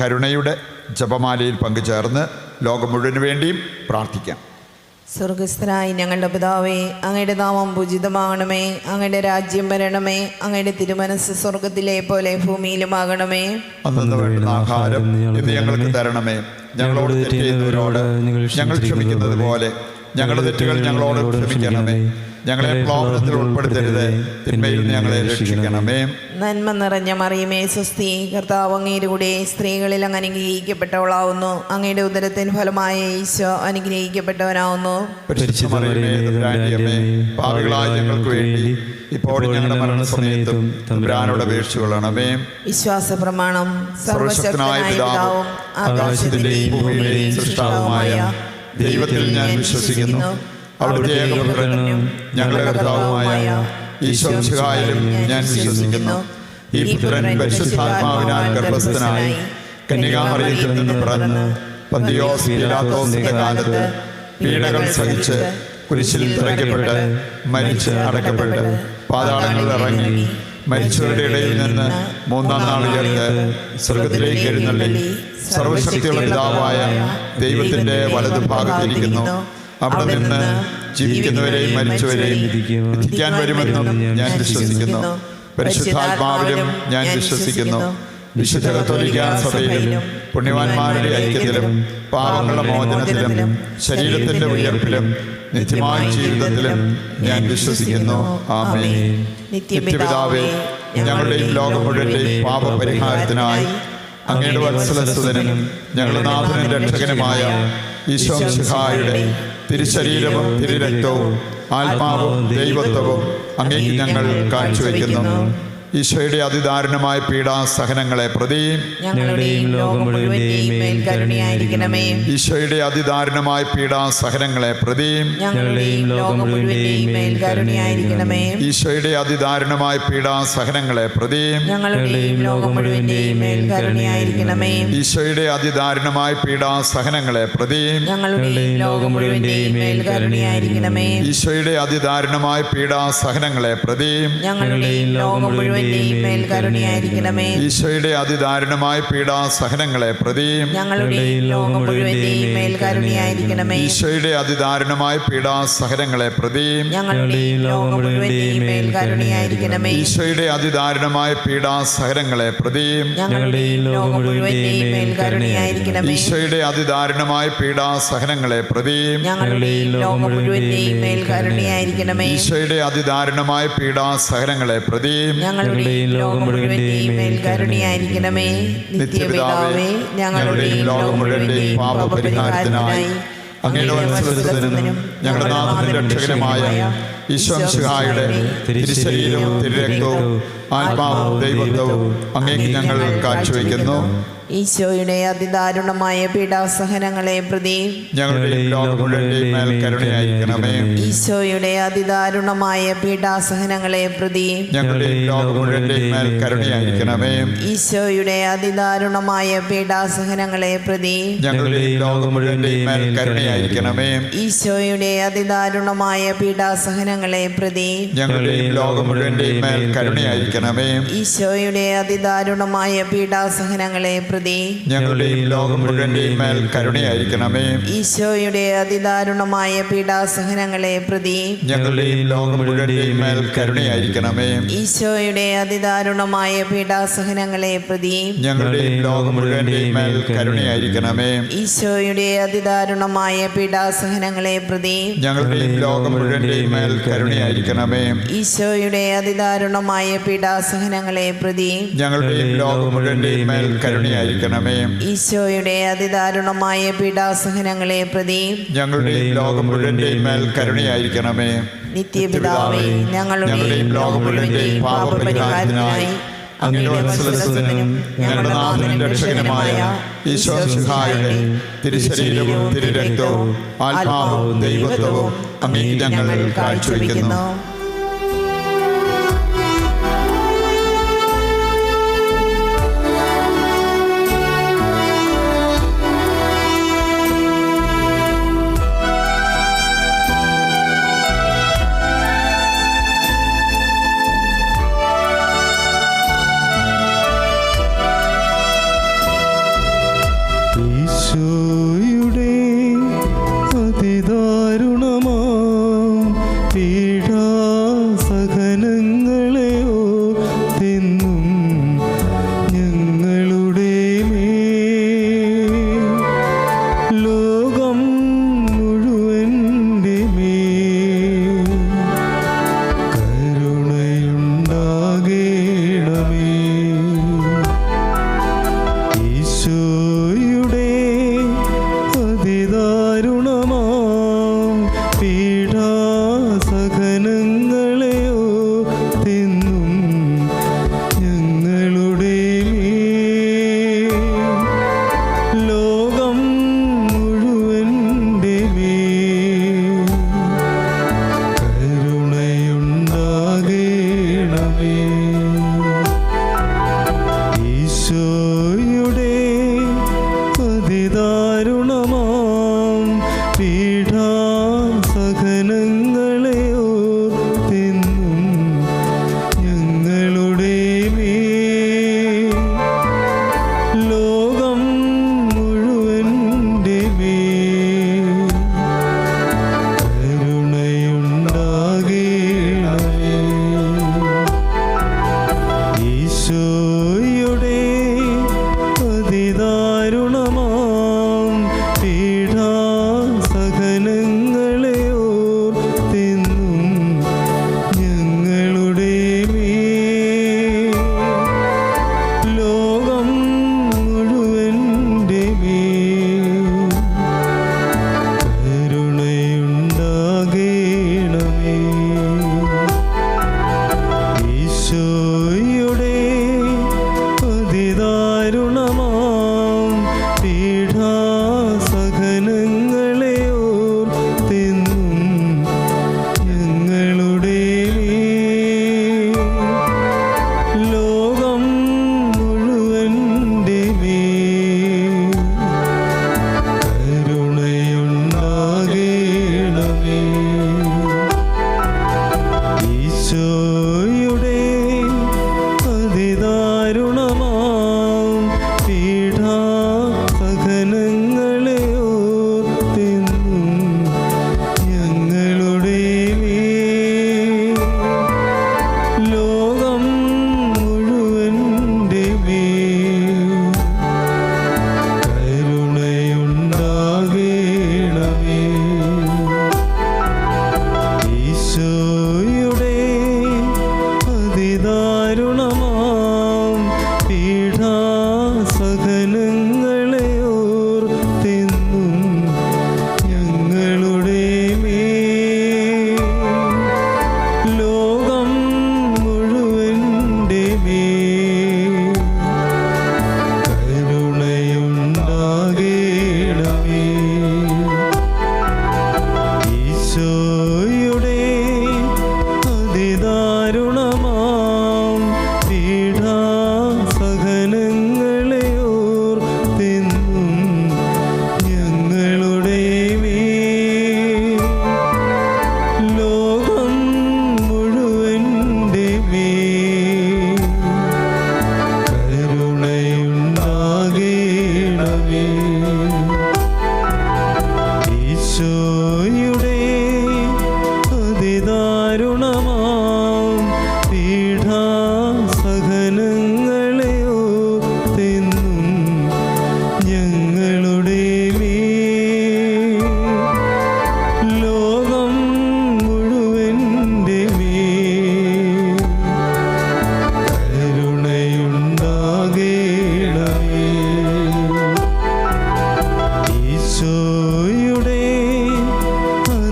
കരുണയുടെ ജപമാലയിൽ പങ്കുചേർന്ന് ലോകം മുഴുവന് വേണ്ടിയും പ്രാർത്ഥിക്കാം. സ്വർഗസ്ഥനായ ഞങ്ങളുടെ പിതാവേ, അങ്ങയുടെ നാമം പൂജിതമാകണമേ. അങ്ങയുടെ രാജ്യം വരണമേ. അങ്ങയുടെ തിരുമനസ് സ്വർഗത്തിലെ പോലെ ഭൂമിയിലുമാകണമേ. അന്നു വേണ്ടുന്ന ആഹാരം ഇന്ന് ഞങ്ങൾക്ക് തരണമേ. ഞങ്ങളോട് തെറ്റ് ചെയ്യുന്നവരോട് ഞങ്ങൾ ക്ഷമിക്കുന്നത് പോലെ ഞങ്ങളുടെ തെറ്റുകൾ ഞങ്ങളോട് ക്ഷമിക്കണമേ. ഞങ്ങളെ പ്രലോഭനത്തിൽ ഉൾപ്പെടുത്തരുത്, തിന്മയിൽ ഞങ്ങളെ രക്ഷിക്കണമേ. നന്മ നിറഞ്ഞ മറിയമേ, സ്വസ്തി, കർത്താവ് അങ്ങയുടെ കൂടെ സ്ത്രീകളിൽ അങ്ങ് അനുഗ്രഹിക്കപ്പെട്ടവളാവുന്നു. അങ്ങയുടെ ഉദരത്തിൻ ഫലമായ ഈശോ അനുഗ്രഹിക്കപ്പെട്ടവനാവുന്നു. പാപികളായ ഞങ്ങൾക്ക് വേണ്ടി ഇപ്പോൾ ഞങ്ങളുടെ മരണസമയത്തും തമ്പുരാനോട് അപേക്ഷിച്ചുകൊള്ളണമേ. വിശ്വാസ പ്രമാണം. സർവശക്തനായ പിതാവും ആകാശത്തിന്റെയും ഭൂമിയുടെയും സൃഷ്ടാവുമായ ദൈവത്തിൽ ഞാൻ വിശ്വസിക്കുന്നു. അവിടുത്തെ ഏകപുത്രനും ഞങ്ങളുടെ കർത്താവുമായ ഈശോ മിശിഹായിലും ഞാൻ വിശ്വസിക്കുന്നു. ഈ പുത്രൻ പരിശുദ്ധാത്മാവിനാൽ ഗർഭസ്ഥനായി കന്യകാമറിയത്തിൽ നിന്ന് പിറന്ന് പന്തിയോസ് പീലാത്തോസിന്റെ കാലത്ത് പീഡകൾ സഹിച്ച് കുരിശിൽ തറയ്ക്കപ്പെട്ട് മരിച്ച് അടക്കപ്പെട്ട് പാതാളങ്ങളിൽ ഇറങ്ങി മരിച്ചവരുടെ ഇടയിൽ നിന്ന് മൂന്നാം നാൾ ഉയർത്ത് സ്വർഗത്തിലേക്ക് എഴുന്നള്ളി സർവശക്തിയുള്ള പിതാവായ ദൈവത്തിന്റെ വലതുഭാഗത്തിരിക്കുന്നു. അവിടെ നിന്ന് ജീവിക്കുന്നവരെയും മരിച്ചവരെയും വിധിക്കാൻ വരുമെന്നും ഞാൻ വിശ്വസിക്കുന്നു. പരിശുദ്ധാത്മാവിലും ഞാൻ വിശ്വസിക്കുന്നു. വിശുദ്ധ കത്തോലിക്കാ സഭയിലും പുണ്യവാന്മാരുടെ ഐക്യത്തിലും പാപങ്ങളുടെ മോചനത്തിലും ശരീരത്തിന്റെ ഉയർപ്പിലും നിത്യമായ ജീവിതത്തിലും ഞാൻ വിശ്വസിക്കുന്നു. ആമേൻ. നിത്യപിതാവേ, ഞങ്ങളുടെയും ലോകം മുഴുവന്റെയും പാപപരിഹാരത്തിനായി അങ്ങയുടെ വത്സലസുതനും ഞങ്ങളുടെ നാഥനും രക്ഷകനുമായ ഈശോ മിശിഹായുടെ തിരുശരീരവും തിരുരക്തവും ആത്മാവും ദൈവത്വവും അങ്ങേക്ക് ഞങ്ങൾ കാഴ്ചവെക്കുന്നു. ഈശോയുടെ അതിദാരുണമായ പീഡാസഹനങ്ങളെ പ്രതി ഈശോയുടെ അതിദാരുണമായ പീഡാസഹനങ്ങളെ പ്രതി ഈശോയുടെ അതിദാരുണമായ പീഡാസഹനങ്ങളെ പ്രതി ഈശോയുടെ അതിദാരുണമായ പീഡാസഹനങ്ങളെ പ്രതി ഈശോയുടെ അതിദാരുണമായ പീഡാസഹനങ്ങളെ പ്രതി ഈശോയുടെ അതിദാരുണമായ പീഡാസഹനങ്ങളെ പ്രതി ഈശോയുടെ അതിദാരുണമായ പീഡാസഹനങ്ങളെ പ്രതി ഈശോയുടെ അതിദാരുണമായ പീഡാസഹനങ്ങളെ പ്രതി ഈശോയുടെ അതിദാരുണമായ പീഡാസഹനങ്ങളെ പ്രതി ഈശോയുടെ അതിദാരുണമായ പീഡാസഹനങ്ങളെ പ്രതി നിത്യപിതാവേ, ഞങ്ങളുടെയും ലോകം മുഴുവന്റെയും പാപപരിഹാരത്തിനായി അങ്ങയുടെ വത്സലസുതനും ഞങ്ങളുടെ നാഥനും രക്ഷകനുമായ ഈശോ മിശിഹായുടെ തിരുശരീരവും തിരുരക്തവും ആത്മാവും ദൈവത്വവും അങ്ങേക്ക് ഞങ്ങൾ കാഴ്ചവെക്കുന്നു. ഈശോയുടെ അതിദാരുണമായ പീഡാസഹനങ്ങളെ പ്രതി ഞങ്ങളുടെയും ലോകം മുഴുവന്റെയും മേൽ കരുണയായിരിക്കണമേ. ഈശോയുടെ അതിദാരുണമായ പീഡാസഹനങ്ങളെ പ്രതി ഞങ്ങളുടെയും ലോകം മുഴുവന്റെയും മേൽ കരുണയായിരിക്കണമേ. ഈശോയുടെ അതിദാരുണമായ പീഡാസഹനങ്ങളെ പ്രതി ഞങ്ങളുടെയും ലോകം മുഴുവന്റെയും മേൽ കരുണയായിരിക്കണമേ. ഈശോയുടെ അതിദാരുണമായ പീഡാസഹനങ്ങളെ പ്രതി ഞങ്ങളുടെയും ലോകം മുഴുവന്റെയും മേൽ കരുണയായിരിക്കണമേ. ഈശോയുടെ അതിദാരുണമായ പീഡാസഹനങ്ങളെ പ്രതി ഞങ്ങളുടെയും ലോകം മുഴുവന്റെയും മേൽ കരുണയായിരിക്കണമേ. ഈശോയുടെ അതിദാരുണമായ പീഡാസഹനങ്ങളെ പ്രതി ഞങ്ങളുടെയും ലോകം മുഴുവന്റെയും മേൽ കരുണയായിരിക്കണമേ. ഈശോയുടെ അതിദാരുണമായ പീഡാസഹനങ്ങളെ പ്രതി ഞങ്ങളുടെയും ലോകം മുഴുവന്റെയും മേൽ കരുണയായിരിക്കണമേ. ഈശോയുടെ അതിദാരുണമായ പീഡാസഹനങ്ങളെ പ്രതി ഞങ്ങളുടെയും ലോകം മുഴുവന്റെയും മേൽ കരുണയായിരിക്കണമേ. ഈശോയുടെ അതിദാരുണമായ പീഡാസഹനങ്ങളെ പ്രതി ഞങ്ങളുടെയും ലോകം മുഴുവന്റെയും മേൽ കരുണയായിരിക്കണമേ. ഈശോയുടെ അതിദാരുണമായ പീഡാസഹനങ്ങളെ പ്രതി ഞങ്ങളുടെയും ലോകം മുഴുവന്റെയും മേൽ കരുണയായിരിക്കണമേ. നിത്യപിതാവേ, ഞങ്ങളുടെയും ലോകം മുഴുവന്റെയും പാപപരിഹാരത്തിനായി അങ്ങയുടെ വത്സലസുതനും ഞങ്ങളുടെ നാഥനും രക്ഷകനുമായ ഈശോ മിശിഹായുടെ തിരുശരീരവും തിരുരക്തവും ആത്മാവും ദൈവത്വവും അങ്ങേക്ക് ഞങ്ങൾ കാഴ്ചവെക്കുന്നു. അതിദാരുണമാം പീഡാസഹനങ്ങളെ ഓർത്തെന്നും ഞങ്ങളുടെ മേൽ ലോകം മുഴുവൻ്റെ മേൽ കരുണയുണ്ടാകേണമേ. ഈശോയുടെ അതിദാരുണമാം പീഡാസഹനങ്ങളെ ഓർത്തെന്നും ഞങ്ങളുടെ മേൽ ലോകം മുഴുവൻ്റെ മേൽ കരുണയുണ്ടാകേണമേ. ഈശോയുടെ അതിദാരുണമാം പീഡാസഹനങ്ങളെ ഓർത്തെന്നും ഞങ്ങളുടെ മേൽ ലോകം മുഴുവൻ്റെ മേൽ കരുണയുണ്ടാകേണമേ. ഈശോയുടെ അതിദാരുണമാം പീഡാസഹനങ്ങളെ ഓർത്തെന്നും ഞങ്ങളുടെ മേൽ ലോകം മുഴുവൻ്റെ മേൽ കരുണയുണ്ടാകേണമേ. ഈശോയുടെ അതിദാരുണമാം പീഡാസഹനങ്ങളെ ഓർത്തെന്നും ഞങ്ങളുടെ മേൽ ലോകം മുഴുവൻ്റെ മേൽ കരുണയുണ്ടാകേണമേ. ഈശോയുടെ അതിദാരുണമാം പീഡാസഹനങ്ങളെ ഓർത്തെന്നും ഞങ്ങളുടെ മേൽ ലോകം മുഴുവൻ്റെ മേൽ കരുണയുണ്ടാകേണമേ. ഈശോയുടെ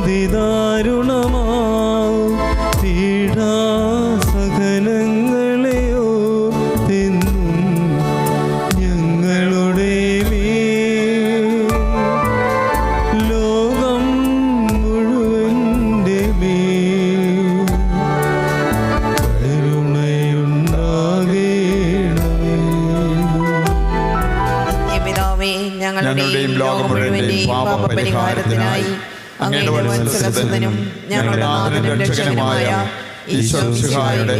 അതിദാരുണമാം പീഡാസഹനങ്ങളെ ഓർത്തെന്നും ഞങ്ങളുടെ മേൽ ലോകം മുഴുവൻ്റെ മേൽ കരുണയുണ്ടാകേണമേ. പിതാവേ, ഞങ്ങളുടെയും ലോകം മുഴുവന്റെയും പാപപരിഹാരത്തിനായി അങ്ങയുടെ വത്സലസുതനും ഞങ്ങളുടെ നാഥനും രക്ഷകനുമായ ഈശോയുടെ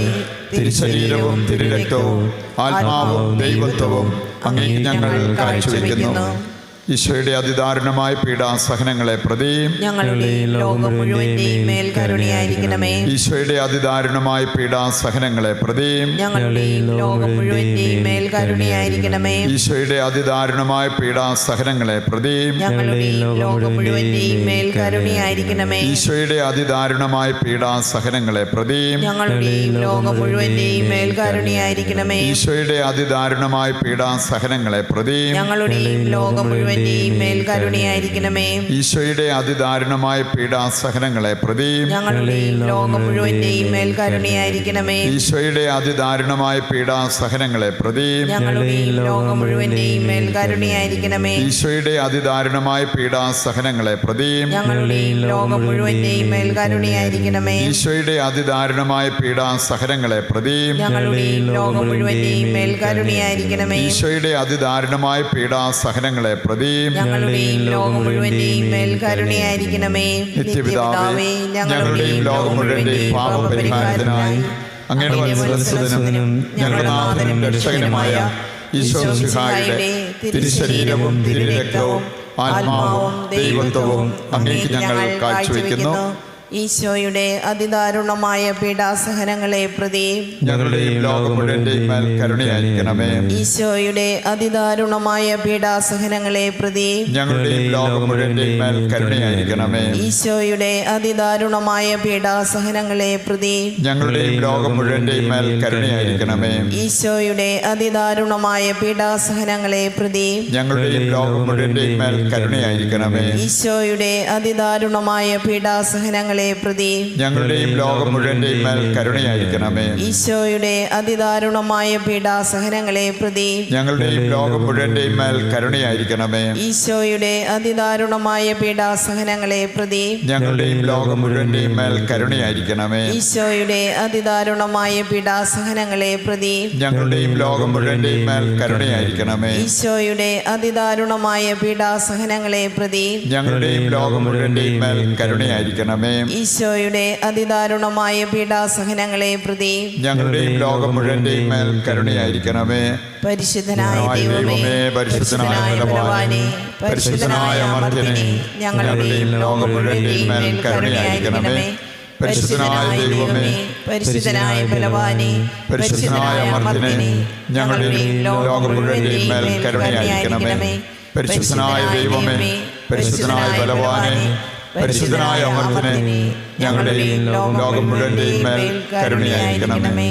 തിരുശരീരവും തിരുരക്തവും ആത്മാവും ദൈവത്വവും അങ്ങേക്ക് ഞങ്ങൾ കാഴ്ചവെക്കുന്നു. ഈശോയുടെ അതിദാരുണമായ പീഡാസഹനങ്ങളെ പ്രതി ഞങ്ങളുടെയും ലോകം മുഴുവന്റെയും മേൽ കരുണയായിരിക്കണമേ. ഈശോയുടെ അതിദാരുണമായ പീഡാസഹനങ്ങളെ പ്രതി ഞങ്ങളുടെയും ലോകം മുഴുവന്റെയും മേൽ കരുണയായിരിക്കണമേ. ഈശോയുടെ അതിദാരുണമായ പീഡാസഹനങ്ങളെ പ്രതി ഞങ്ങളുടെയും ലോകം മുഴുവന്റെയും മേൽ കരുണയായിരിക്കണമേ. ഈശോയുടെ അതിദാരുണമായ പീഡാസഹനങ്ങളെ പ്രതി ഞങ്ങളുടെയും ലോകം മുഴുവന്റെയും മേൽ കരുണയായിരിക്കണമേ. ഈശോയുടെ അതിദാരുണമായ പീഡാസഹനങ്ങളെ പ്രതി ഞങ്ങളുടെയും ലോകം മുഴുവന്റെയും മേൽ കരുണയായിരിക്കണമേ. ഈശോയുടെ അതിദാരുണമായ പീഡാസഹനങ്ങളെ പ്രതി ഞങ്ങളുടെയും ലോകം മുഴുവന്റെയും മേൽ കരുണയായിരിക്കണമേ. ഈശോയുടെ അതിദാരുണമായ പീഡാസഹനങ്ങളെ പ്രതി ഞങ്ങളുടെയും ലോകം മുഴുവന്റെയും മേൽ കരുണയായിരിക്കണമേ. ഈശോയുടെ അതിദാരുണമായ പീഡാസഹനങ്ങളെ പ്രതി ഞങ്ങളുടെയും ലോകം മുഴുവന്റെയും മേൽ കരുണയായിരിക്കണമേ. ഈശോയുടെ അതിദാരുണമായ പീഡാസഹനങ്ങളെ പ്രതി ഞങ്ങളുടെയും ലോകം മുഴുവന്റെയും മേൽ കരുണയായിരിക്കണമേ. ഈശോയുടെ അതിദാരുണമായ പീഡാസഹനങ്ങളെ പ്രതി ഞങ്ങളുടെയും ലോകം മുഴുവന്റെയും മേൽ കരുണയായിരിക്കണമേ. നിത്യപിതാവേ, ഞങ്ങളുടെയും ലോകം മുഴുവന്റെയും പാപപരിഹാരത്തിനായി അങ്ങയുടെ വത്സലസുതനും ഞങ്ങളുടെ നാഥനും രക്ഷകനുമായ ഈശോയുടെ തിരുശരീരവും തിരുരക്തവും ആത്മാവും ദൈവത്വവും അങ്ങേക്ക് ഞങ്ങൾ കാഴ്ചവെക്കുന്നു. ഈശോയുടെ അതിദാരുണമായ പീഡാസഹനങ്ങളെ പ്രതി ഞങ്ങളുടെയും ലോകം മുഴുവന്റെയും മേൽ കരുണയായിരിക്കണമേ. ഈശോയുടെ അതിദാരുണമായ പീഡാസഹനങ്ങളെ പ്രതി ഞങ്ങളുടെയും ലോകം മുഴുവന്റെയും മേൽ കരുണയായിരിക്കണമേ. ഈശോയുടെ അതിദാരുണമായ പീഡാസഹനങ്ങളെ പ്രതി ഞങ്ങളുടെയും ലോകം മുഴുവന്റെയും മേൽ കരുണയായിരിക്കണമേ. ഈശോയുടെ അതിദാരുണമായ പീഡാസഹനങ്ങളെ പ്രതി ഞങ്ങളുടെയും ലോകം മുഴുവന്റെയും മേൽ കരുണയായിരിക്കണമേ. ഈശോയുടെ അതിദാരുണമായ പീഡാസഹനങ്ങളെ പ്രതി ഞങ്ങളുടെയും ലോകം മുഴുവന്റെയും മേൽ കരുണയായിരിക്കണമേ. ഈശോയുടെ അതിദാരുണമായ പീഡാസഹനങ്ങളെ പ്രതി ഞങ്ങളുടെയും ലോകം മുഴുവന്റെയും മേൽ കരുണയായിരിക്കണമേ. ഈശോയുടെ അതിദാരുണമായ പീഡാസഹനങ്ങളെ പ്രതി ഞങ്ങളുടെയും ലോകം മുഴുവന്റെയും മേൽ കരുണയായിരിക്കണമേ. ഈശോയുടെ അതിദാരുണമായ പീഡാസഹനങ്ങളെ പ്രതി ഞങ്ങളുടെയും ലോകം മുഴുവന്റെയും മേൽ കരുണയായിരിക്കണമേ. ഈശോയുടെ അതിദാരുണമായ പീഡാസഹനങ്ങളെ പ്രതി ഞങ്ങളുടെയും ലോകം മുഴുവന്റെയും മേൽ കരുണയായിരിക്കണമേ. ഈശോയുടെ അതിദാരുണമായ പീഡാസഹനങ്ങളെ പ്രതി ഞങ്ങളുടെയും ലോകം മുഴുവന്റെയും മേൽ കരുണയായിരിക്കണമേ. പരിശുദ്ധനായ ദൈവമേ, പരിശുദ്ധനായ ബലവാനേ, പരിശുദ്ധനായ അമർത്യനേ, ഞങ്ങളുടെയും ലോകം മുഴുവന്റെയും മേൽ കരുണയായിരിക്കണമേ. പരിശുദ്ധനായ ദൈവമേ, പരിശുദ്ധനായ ബലവാനേ, പരിശുദ്ധനായ അമർത്യനേ, ഞങ്ങളുടെയും ലോകം മുഴുവന്റെയും മേൽ കരുണയായിരിക്കണമേ. പരിശുദ്ധനായ ദൈവമേ, പരിശുദ്ധനായ ബലവാനേ, പരിശുദ്ധനായ അമർത്യനേ, ഞങ്ങളുടെയും ലോകം മുഴുവന്റെയും മേൽ കരുണയായിരിക്കണമേ.